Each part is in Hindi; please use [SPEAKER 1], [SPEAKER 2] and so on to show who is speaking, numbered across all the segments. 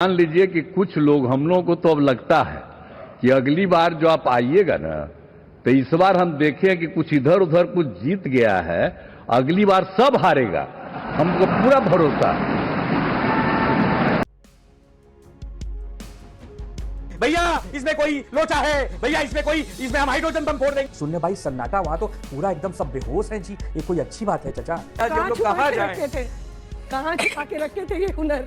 [SPEAKER 1] मान लीजिए कि कुछ लोग, हम लोगों को तो अब लगता है कि अगली बार जो आप आइएगा ना, तो इस बार हम देखें कि कुछ इधर उधर कुछ जीत गया है, अगली बार सब हारेगा, हमको पूरा भरोसा है।
[SPEAKER 2] भैया इसमें कोई लोचा है, भैया इसमें हम हाइड्रोजन बम फोड़ देंगे। सुनने भाई सन्नाटा, वहां तो पूरा एकदम सब बेहोश हैं जी। ये कोई अच्छी बात है चाचा?
[SPEAKER 3] कहाँ जाए, कहाँ छुपा के रखे थे ये हुनर?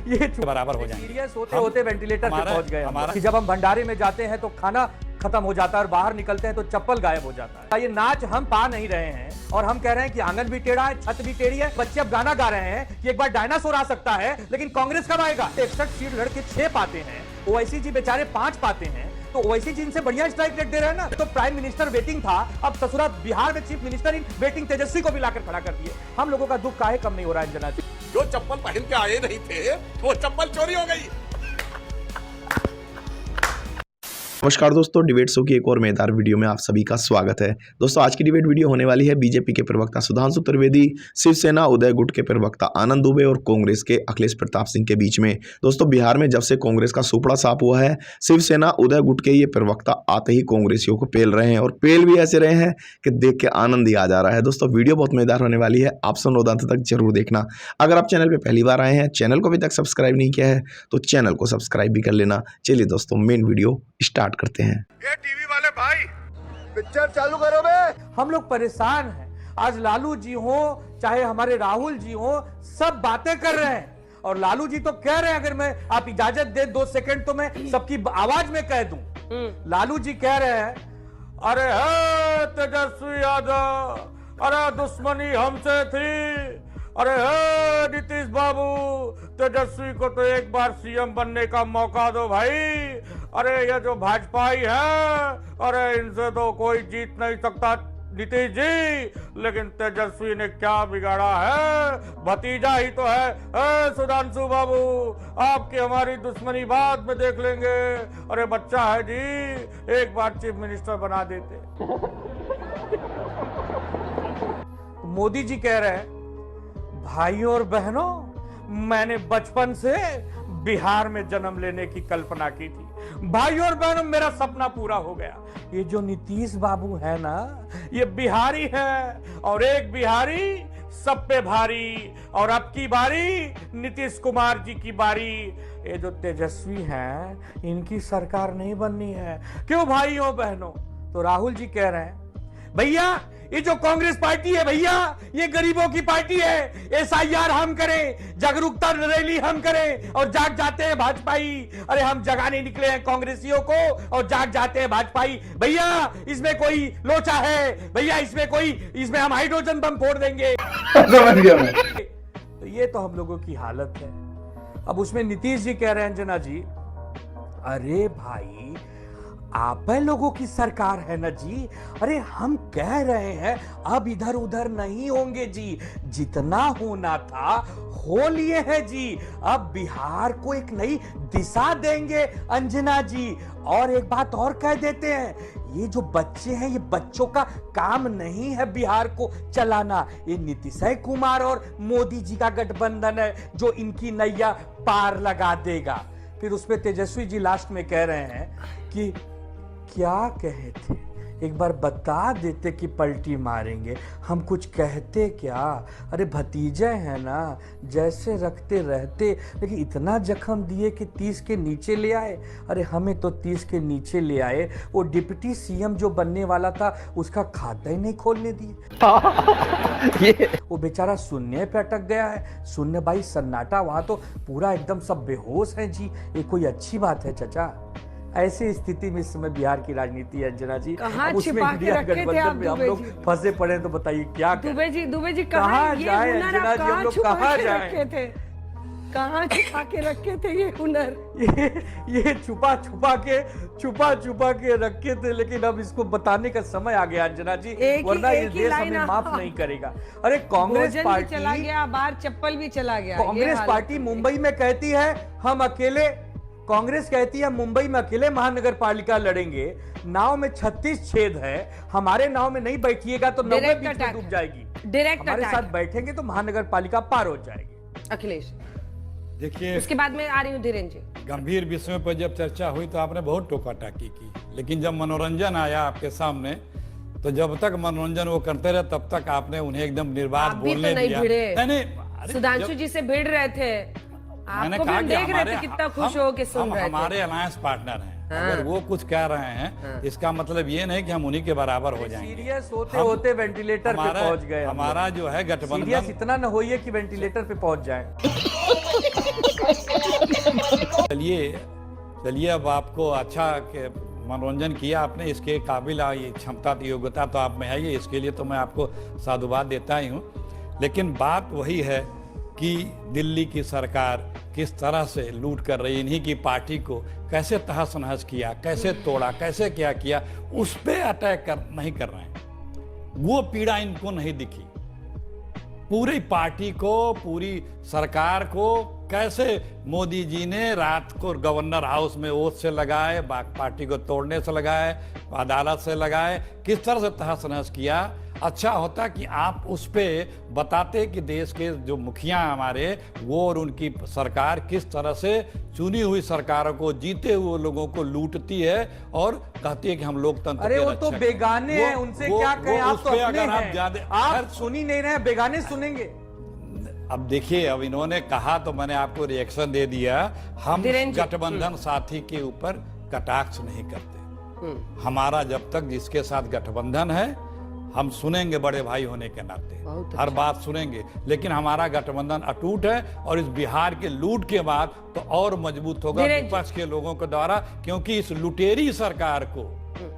[SPEAKER 2] ये बराबर हो जाए। सीरियस होते होते वेंटिलेटर पे पहुंच गए कि जब हम भंडारे में जाते हैं तो खाना खत्म हो जाता है और बाहर निकलते हैं तो चप्पल गायब हो जाता है। ये नाच हम पा नहीं रहे हैं और हम कह रहे हैं कि आंगन भी टेढ़ा है, छत भी टेढ़ी है। बच्चे अब गाना गा रहे हैं कि एक बार डायनासोर आ सकता है, लेकिन कांग्रेस कब आएगा? 61 सीट लड़के 6 पाते हैं, ओवैसी जी बेचारे 5 पाते हैं, तो ओवैसी जी इनसे बढ़िया स्ट्राइक रेट दे रहे हैं ना। तो प्राइम मिनिस्टर वेटिंग था, अब ससुरा बिहार में चीफ मिनिस्टर इन वेटिंग तेजस्वी को भी लाकर खड़ा कर दिए। हम लोगों का दुख काहे कम नहीं हो रहा है अंजना जी?
[SPEAKER 4] जो चप्पल पहन के आए नहीं थे वो चप्पल चोरी हो गई।
[SPEAKER 5] नमस्कार दोस्तों, डिबेट शो की एक और मजेदार वीडियो में आप सभी का स्वागत है। दोस्तों आज की डिबेट वीडियो होने वाली है बीजेपी के प्रवक्ता सुधांशु त्रिवेदी, शिवसेना उदय गुट के प्रवक्ता आनंद दुबे और कांग्रेस के अखिलेश प्रताप सिंह के बीच में। दोस्तों बिहार में जब से कांग्रेस का सुपड़ा साफ हुआ है, शिवसेना उदय गुट के ये प्रवक्ता आते ही कांग्रेसियों को पेल रहे हैं और पेल भी ऐसे रहे हैं कि देख के आनंद ही आ जा रहा है। दोस्तों वीडियो बहुत मजेदार होने वाली है, आप सुनो अंत तक जरूर देखना। अगर आप चैनल पर पहली बार आए हैं, चैनल को अभी तक सब्सक्राइब नहीं किया है तो चैनल को सब्सक्राइब भी कर लेना। चलिए दोस्तों मेन वीडियो स्टार्ट करते हैं।
[SPEAKER 4] ये टीवी वाले भाई पिक्चर चालू करो बे।
[SPEAKER 2] हम लोग परेशान हैं। आज लालू जी हो चाहे हमारे राहुल जी हो, सब बातें कर रहे हैं और लालू जी तो कह रहे हैं, अगर मैं आप इजाजत दे 2 सेकंड तो मैं सबकी आवाज में कह दूं। लालू जी कह रहे हैं, अरे हे तेजस्वी यादव, अरे दुश्मनी हमसे थी, अरे हे नीतीश बाबू, तेजस्वी को तो एक बार सीएम बनने का मौका दो भाई। अरे ये जो भाजपाई है, अरे इनसे तो कोई जीत नहीं सकता नीतीश जी, लेकिन तेजस्वी ने क्या बिगाड़ा है? भतीजा ही तो है। सुधांशु बाबू, आपकी हमारी दुश्मनी बाद में देख लेंगे। अरे बच्चा है जी, एक बार चीफ मिनिस्टर बना देते। मोदी जी कह रहे हैं, भाइयों और बहनों, मैंने बचपन से बिहार में जन्म लेने की कल्पना की थी। भाइयों और बहनों, मेरा सपना पूरा हो गया। ये जो नीतीश बाबू है ना, ये बिहारी है और एक बिहारी सब पे भारी। और अब की बारी नीतीश कुमार जी की बारी। ये जो तेजस्वी हैं, इनकी सरकार नहीं बननी है। क्यों भाइयों बहनों? तो राहुल जी कह रहे हैं, भैया ये जो कांग्रेस पार्टी है भैया, ये गरीबों की पार्टी है। एसआईआर हम करें, जागरूकता रैली हम करें और जाग जाते हैं भाजपाई। अरे हम जगाने निकले हैं कांग्रेसियों को और जाग जाते हैं भाजपाई। भैया इसमें कोई लोचा है, भैया इसमें हम हाइड्रोजन बम फोड़ देंगे।
[SPEAKER 1] समझ गया मैं।
[SPEAKER 2] तो ये तो हम लोगों की हालत है। अब उसमें नीतीश जी कह रहे हैं, अंजना जी, अरे भाई आप लोगों की सरकार है ना जी। अरे हम कह रहे हैं अब इधर उधर नहीं होंगे जी, जितना होना था हो लिए हैं जी। अब बिहार को एक नई दिशा देंगे अंजना जी। और एक बात और कह देते हैं, ये जो बच्चे हैं, ये बच्चों का काम नहीं है बिहार को चलाना। ये नीतीश कुमार और मोदी जी का गठबंधन है जो इनकी नैया पार लगा देगा। फिर उसपे तेजस्वी जी लास्ट में कह रहे हैं कि क्या कहे थे, एक बार बता देते कि पलटी मारेंगे। हम कुछ कहते क्या? अरे भतीजे हैं ना, जैसे रखते रहते, लेकिन इतना जख्म दिए कि 30 के नीचे ले आए। अरे हमें तो 30 के नीचे ले आए। वो डिप्टी सीएम जो बनने वाला था, उसका खाता ही नहीं खोलने दिए। वो बेचारा शून्य पे अटक गया है। शून्य भाई सन्नाटा, वहां तो पूरा एकदम सब बेहोश हैं जी। ये कोई अच्छी बात है चाचा? ऐसी स्थिति में इस समय बिहार की राजनीति है अंजना जी।
[SPEAKER 3] कहाँ
[SPEAKER 2] उसमें
[SPEAKER 3] छिपा के
[SPEAKER 2] इंडिया
[SPEAKER 3] रखे थे
[SPEAKER 2] गठबंधन
[SPEAKER 3] आप
[SPEAKER 2] में हम
[SPEAKER 3] दुबे
[SPEAKER 2] लोग
[SPEAKER 3] जी?
[SPEAKER 2] फंसे पड़े हैं, तो बताइए क्या करें?
[SPEAKER 3] दुबे जी
[SPEAKER 2] कहाँ
[SPEAKER 3] ये
[SPEAKER 2] जाए
[SPEAKER 3] हुनर
[SPEAKER 2] अंजना
[SPEAKER 3] आप
[SPEAKER 2] जी, हम लोग
[SPEAKER 3] छुपा
[SPEAKER 2] कहाँ
[SPEAKER 3] के
[SPEAKER 2] जाए?
[SPEAKER 3] रखे थे? कहाँ छुपा के रखे थे ये हुनर?
[SPEAKER 2] ये छुपा छुपा के रखे थे, लेकिन अब इसको बताने का समय आ गया अंजना जी, वरना ये देश हमें माफ नहीं करेगा। अरे कांग्रेस पार्टी
[SPEAKER 3] चला गया बाहर, चप्पल भी चला गया।
[SPEAKER 2] कांग्रेस पार्टी मुंबई में कहती है हम अकेले, कांग्रेस कहती है मुंबई में अकेले महानगर पालिका लड़ेंगे। नाव में 36 छेद है, हमारे नाव में नहीं बैठिएगा तो 90 बीच में डूब जाएगी।
[SPEAKER 3] डायरेक्ट
[SPEAKER 2] हमारे साथ बैठेंगे तो महानगर पालिका पार हो जाएगी।
[SPEAKER 3] अखिलेश
[SPEAKER 6] देखिए,
[SPEAKER 3] उसके बाद में आ रही हूँ धीरेन्द्र जी।
[SPEAKER 6] गंभीर विषयों पर जब चर्चा हुई तो आपने बहुत टोका टाकी की, लेकिन जब मनोरंजन आया आपके सामने तो जब तक मनोरंजन वो करते रहे तब तक आपने उन्हें एकदम निर्बाध
[SPEAKER 3] आप भी
[SPEAKER 6] बोलने
[SPEAKER 3] तो नहीं
[SPEAKER 6] दिया।
[SPEAKER 3] भिड़े।
[SPEAKER 6] नहीं, अरे
[SPEAKER 3] सुधांशु जी से भिड़ रहे थे,
[SPEAKER 6] मैंने
[SPEAKER 3] आपको भी
[SPEAKER 6] कहा
[SPEAKER 3] हम
[SPEAKER 6] कि
[SPEAKER 3] देख रहे थे कितना खुश हो के सुन रहे थे।
[SPEAKER 6] हमारे अलायंस पार्टनर हैं,
[SPEAKER 3] हाँ।
[SPEAKER 6] अगर वो कुछ कह रहे हैं इसका मतलब ये नहीं कि हम उन्हीं के बराबर हो जाएंगे।
[SPEAKER 2] सीरियस होते होते वेंटिलेटर पे पहुंच गए।
[SPEAKER 6] हमारा जो है
[SPEAKER 2] सीरियस
[SPEAKER 6] गठबंधन,
[SPEAKER 2] इतना न होइए कि वेंटिलेटर पे पहुंच जाए।
[SPEAKER 6] चलिए अब आपको अच्छा के मनोरंजन किया आपने, इसके काबिल ये क्षमता योग्यता तो आप में है, ये इसके लिए तो मैं आपको साधुवाद देता ही हूँ। लेकिन बात वही है कि दिल्ली की सरकार किस तरह से लूट कर रही, इन्हीं की पार्टी को कैसे तहस नहस किया, कैसे तोड़ा, कैसे क्या किया, उस पर अटैक नहीं कर रहे हैं। वो पीड़ा इनको नहीं दिखी। पूरी पार्टी को, पूरी सरकार को कैसे मोदी जी ने रात को गवर्नर हाउस में ओथ से लगाए, पार्टी को तोड़ने से लगाए, अदालत से लगाए, किस तरह से तहस नहस किया। अच्छा होता कि आप उस पे बताते कि देश के जो मुखिया हमारे वो और उनकी सरकार किस तरह से चुनी हुई सरकारों को, जीते हुए लोगों को लूटती है और कहती है कि हम लोकतंत्र
[SPEAKER 2] अरे
[SPEAKER 6] के
[SPEAKER 2] वो तो
[SPEAKER 6] रक्षक हैं।
[SPEAKER 2] बेगाने हैं, उनसे क्या कहें, आप
[SPEAKER 6] उस
[SPEAKER 2] तो
[SPEAKER 6] पे
[SPEAKER 2] अपने
[SPEAKER 6] अगर आप
[SPEAKER 2] हैं।
[SPEAKER 6] ज्यादा
[SPEAKER 2] आप सुन ही नहीं रहे, बेगाने सुनेंगे।
[SPEAKER 6] अब देखिए, अब इन्होंने कहा तो मैंने आपको रिएक्शन दे दिया। हम
[SPEAKER 3] धीरेन्द्र जी,
[SPEAKER 6] गठबंधन साथी के ऊपर कटाक्ष नहीं करते। हमारा जब तक जिसके साथ गठबंधन है हम सुनेंगे, बड़े भाई होने के नाते हर बात सुनेंगे, लेकिन हमारा गठबंधन अटूट है और इस बिहार के लूट के बाद तो और मजबूत होगा विपक्ष के लोगों के द्वारा, क्योंकि इस लुटेरी सरकार को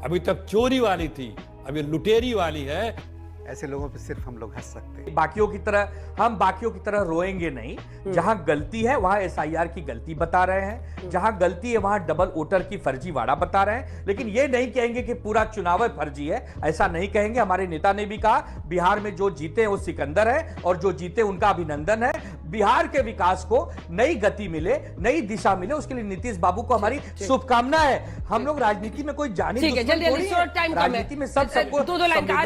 [SPEAKER 6] अभी तक चोरी वाली थी, अभी लुटेरी वाली है।
[SPEAKER 7] ऐसे लोगों पे सिर्फ हम लोग हंस सकते हैं।
[SPEAKER 2] बाकियों की तरह हम बाकियों की तरह रोएंगे नहीं। जहां गलती है वहां एसआईआर की गलती बता रहे हैं, जहां गलती है वहां डबल वोटर की फर्जीवाड़ा बता रहे हैं, लेकिन ये नहीं कहेंगे कि पूरा चुनाव फर्जी है, ऐसा नहीं कहेंगे। हमारे नेता ने भी कहा बिहार में जो जीते वो सिकंदर है और जो जीते उनका अभिनंदन है। बिहार के विकास को नई गति मिले, नई दिशा मिले, उसके लिए नीतीश बाबू को हमारी शुभकामना है। हम लोग राजनीति में कोई जानी
[SPEAKER 3] ठीक है, जल्दी जल्दी, शॉर्ट टाइम कम है।
[SPEAKER 2] राजनीति में सब सबको
[SPEAKER 3] दो लाइन का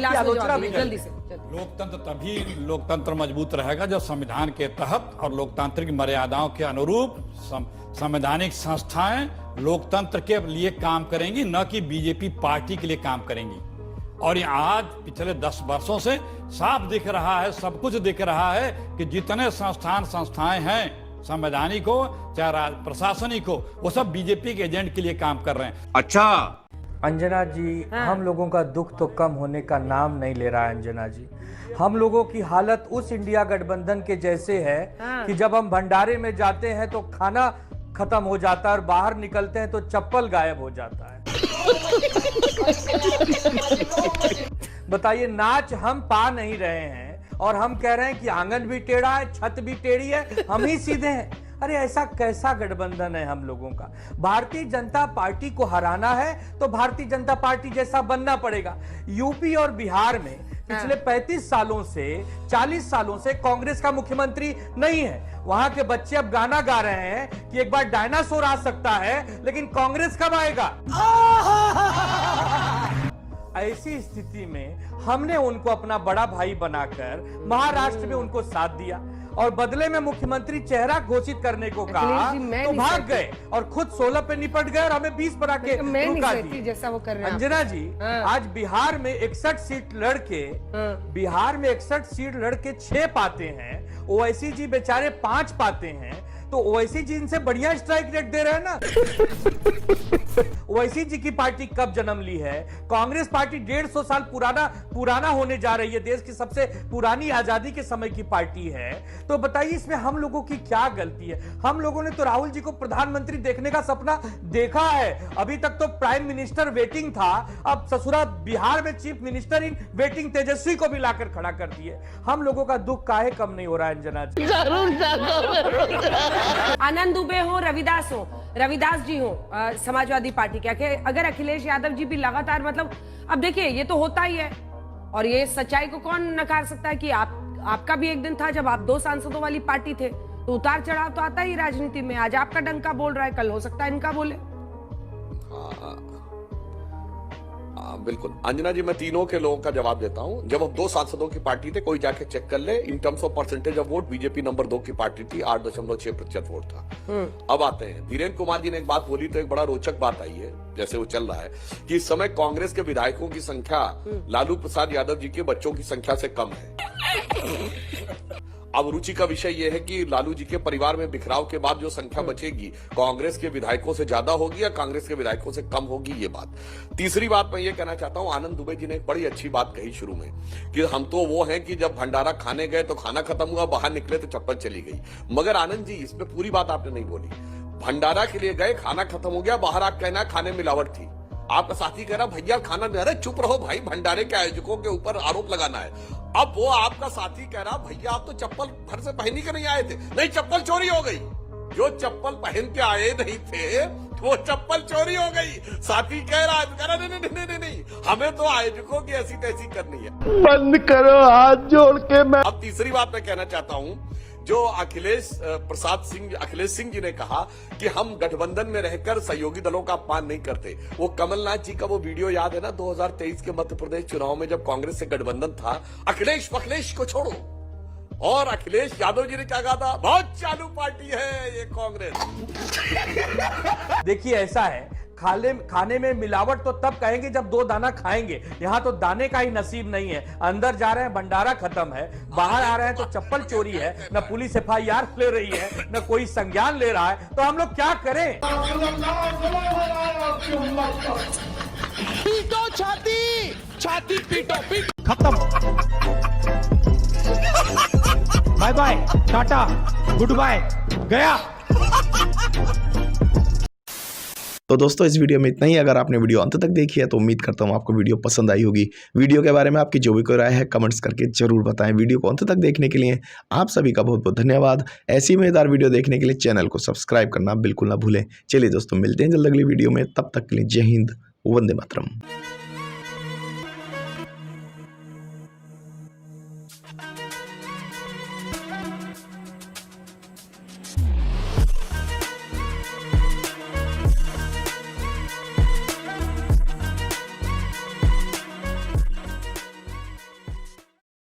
[SPEAKER 3] आलोचना भी जल्दी से
[SPEAKER 6] लोकतंत्र तभी लोकतंत्र मजबूत रहेगा जब संविधान के तहत और लोकतांत्रिक मर्यादाओं के अनुरूप संवैधानिक संस्थाएं लोकतंत्र के लिए काम करेंगी, न कि बीजेपी पार्टी के लिए काम करेंगी। और ये आज पिछले 10 वर्षों से साफ दिख रहा है, सब कुछ दिख रहा है कि जितने संस्थाएं हैं संवैधानिक हो चाहे प्रशासनिक हो, वो सब बीजेपी के एजेंट के लिए काम कर रहे हैं।
[SPEAKER 4] अच्छा,
[SPEAKER 2] अंजना जी, हम लोगों का दुख तो कम होने का नाम नहीं ले रहा है। अंजना जी, हम लोगों की हालत उस इंडिया गठबंधन के जैसे है कि जब हम भंडारे में जाते हैं तो खाना खत्म हो जाता है और बाहर निकलते हैं तो चप्पल गायब हो जाता है। बताइए, नाच हम पा नहीं रहे हैं और हम कह रहे हैं कि आंगन भी टेढ़ा है, छत भी टेढ़ी है, हम ही सीधे हैं। अरे ऐसा कैसा गठबंधन है हम लोगों का? भारतीय जनता पार्टी को हराना है तो भारतीय जनता पार्टी जैसा बनना पड़ेगा। यूपी और बिहार में पिछले 35 सालों से 40 सालों से कांग्रेस का मुख्यमंत्री नहीं है। वहां के बच्चे अब गाना गा रहे हैं कि एक बार डायनासोर आ सकता है, लेकिन कांग्रेस कब आएगा? ऐसी स्थिति में हमने उनको अपना बड़ा भाई बनाकर महाराष्ट्र में उनको साथ दिया और बदले में मुख्यमंत्री चेहरा घोषित करने को कहा तो भाग गए और खुद 16 पे निपट गए और हमें 20 बना के रुका दी।
[SPEAKER 3] जैसा वो कर रहे हैं
[SPEAKER 2] अंजना जी, आज बिहार में 61 सीट लड़के बिहार में 61 सीट लड़के 6 पाते हैं, ओवैसी जी बेचारे 5 पाते हैं, तो ओवैसी जी इनसे बढ़िया स्ट्राइक रेट दे रहे हैं ना। ओवैसी जी की पार्टी कब जन्म ली है? कांग्रेस पार्टी 150 साल पुराना होने जा रही है, देश की सबसे पुरानी आजादी के समय की पार्टी है। तो बताइए इसमें हम लोगों की क्या गलती है? हम लोगों ने तो राहुल जी को प्रधानमंत्री देखने का सपना देखा है, अभी तक तो प्राइम मिनिस्टर वेटिंग था, अब ससुरा बिहार में चीफ मिनिस्टर इन वेटिंग तेजस्वी को भी लाकर खड़ा कर दिए। हम लोगों का दुख काहे कम नहीं हो रहा है अंजना जी?
[SPEAKER 3] आनंद दुबे हो, रविदास जी हो समाजवादी पार्टी के, अगर अखिलेश यादव जी भी लगातार, मतलब अब देखिए ये तो होता ही है और ये सच्चाई को कौन नकार सकता है कि आपका भी एक दिन था जब आप 2 सांसदों वाली पार्टी थे, तो उतार चढ़ाव तो आता ही राजनीति में। आज आपका डंका बोल रहा है, कल हो सकता है इनका बोले।
[SPEAKER 4] बिल्कुल अंजना जी, मैं तीनों के लोगों का जवाब देता हूं। जब हम 2 सांसदों की पार्टी थे, कोई जाके चेक कर ले, in terms of percentage of vote BJP number 2 की पार्टी थी, 8.6% वोट था। अब आते हैं, वीरेंद्र कुमार जी ने एक बात बोली तो एक बड़ा रोचक बात आई है, जैसे वो चल रहा है कि इस समय कांग्रेस के विधायकों की संख्या लालू प्रसाद यादव जी के बच्चों की संख्या से कम है। अब रुचि का विषय यह है कि लालू जी के परिवार में बिखराव के बाद जो संख्या बचेगी, कांग्रेस के विधायकों से ज्यादा होगी या कांग्रेस के विधायकों से कम होगी, ये बात। तीसरी बात मैं ये कहना चाहता हूं, आनंद दुबे जी ने एक बड़ी अच्छी बात कही शुरू में कि हम तो वो हैं कि जब भंडारा खाने गए तो खाना खत्म हुआ, बाहर निकले तो चप्पल चली गई। मगर आनंद जी, इसमें पूरी बात आपने नहीं बोली। भंडारा के लिए गए, खाना खत्म हो गया, बाहर आप कहना खाने मिलावट थी। आपका साथी कह रहा भैया खाना नहीं, अरे चुप रहो भाई, भंडारे के आयोजकों के ऊपर आरोप लगाना है। अब वो आपका साथी कह रहा भैया आप तो चप्पल घर से पहन के नहीं आए थे, नहीं चप्पल चोरी हो गई। जो चप्पल पहन के आए नहीं थे वो चप्पल चोरी हो गई। साथी कह रहा है नहीं, हमें तो आयोजकों की ऐसी तैसी करनी है।
[SPEAKER 8] बंद करो हाथ जोड़ के। मैं
[SPEAKER 4] अब तीसरी बात मैं कहना चाहता हूं, जो अखिलेश सिंह जी ने कहा कि हम गठबंधन में रहकर सहयोगी दलों का अपमान नहीं करते। वो कमलनाथ जी का वो वीडियो याद है ना, 2023 के मध्य प्रदेश चुनाव में जब कांग्रेस से गठबंधन था, अखिलेश को छोड़ो, और अखिलेश यादव जी ने क्या कहा था, बहुत चालू पार्टी है ये कांग्रेस।
[SPEAKER 2] देखिए ऐसा है, खाने में मिलावट तो तब कहेंगे जब 2 दाना खाएंगे। यहाँ तो दाने का ही नसीब नहीं है। अंदर जा रहे हैं भंडारा खत्म है, बाहर आ रहे हैं तो चप्पल चोरी है, न पुलिस FIR ले रही है, न कोई संज्ञान ले रहा है। तो हम लोग क्या करें?
[SPEAKER 8] पीटो छाती पीटो खत्म। Bye bye, tata, goodbye, गया।
[SPEAKER 5] तो दोस्तों इस वीडियो में इतना ही। अगर आपने वीडियो अंत तक देखी है तो उम्मीद करता हूँ आपको वीडियो पसंद आई होगी। वीडियो के बारे में आपकी जो भी कोई राय है कमेंट्स करके जरूर बताएं। वीडियो को अंत तक देखने के लिए आप सभी का बहुत बहुत धन्यवाद। ऐसी मजेदार वीडियो देखने के लिए चैनल को सब्सक्राइब करना बिल्कुल ना भूलें। चलिए दोस्तों, मिलते हैं जल्द अगली वीडियो में, तब तक के लिए जय हिंद, वंदे मातरम।